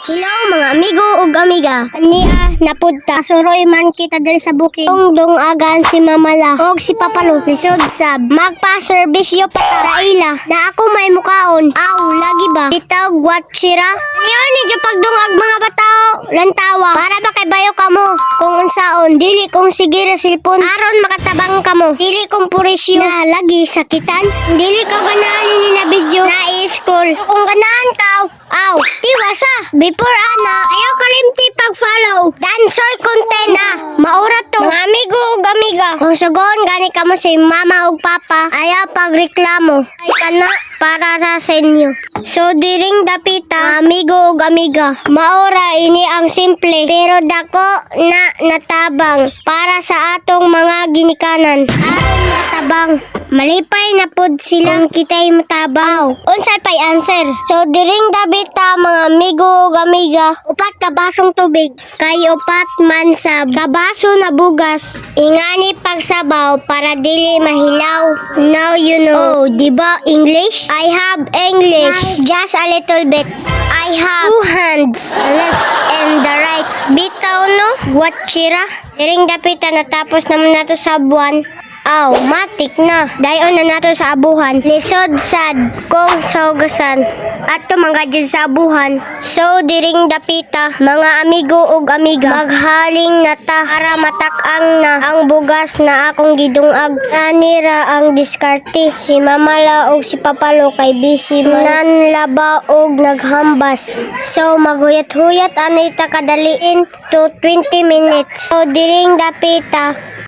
Hello mga amigo ug amiga. Ania napunta suroy man kita diri sa bukid. Dong agan si Mamala og si Papalo lisod sab magpa-serbisyo pa sa ila na ako may mukaon. Aw lagi ba? Bitaw watchira. Niyon ni jud pagdungag mga bataw lantawa para ba kay bayo kamo kung unsaon dili kong sige ra silpon aron makatabang kamo. Dili kong purisyo na lagi sakitan. Dili ka ganahan ni na video na i-scroll. Kung ganahan ka aw, tiwasa. Before ana, ayaw kalimti pag-follow. Dansoy content na. Maura to. Mga amigo ug amiga. Kung sugon gani kamo si mama ug papa, ayaw pagreklamo. Ay kana para ra sa inyo. So diring dapita, amigo ug amiga. Maura ini ang simple pero dako na natabang para sa atong mga ginikanan. Aron matabang. Malipay na pod silang kitay matabang. Unsay pay answer? So diring dabita mga amigo ug amiga, upat ka basong tubig kay upat man sa kabaso na bugas. Ingani pagsabaw para dili mahilaw. Now you know. Oh, di ba English? I have English. Just a little bit. I have two hands, left and the right. Bitaw no? Watchira. Diring dapita natapos naman nato sa buwan. Aw, matik na. Dayon na nato sa abuhan. Lisod sad kong saugasan. At tumanggad sa abuhan. So, diring dapita, mga amigo ug amiga, maghaling na ta para matak-ang na ang bugas na akong gidungag. Nanira ang diskarte. Si Mamala ug si Papalo kay busy man nanlaba ug naghambas. So, maghuyat-huyat anay ta kadaliin to 20 minutes. So, diring dapita,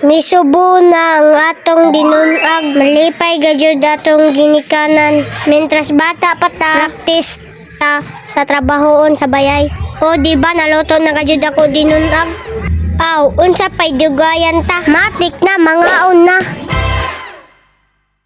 nisubo na ang atong dinunag, malipay gadyod atong ginikanan. Mentras bata pa ta, practice ta sa trabahoon sa bayay. O di ba naluto na gadyod ako dinunag? Aw, unsa pay dugayan ta? Matik na, mangaon na.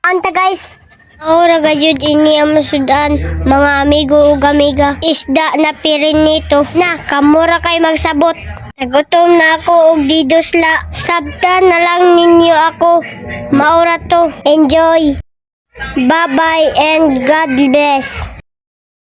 Anta guys, ora gadyod ini ang masudan, mga amigo ug amiga. Isda na pirinito na, kamura kay magsabot. Nagutom na ako og didosla. Sabta na lang ninyo ako. Maura to. Enjoy. Bye-bye and God bless.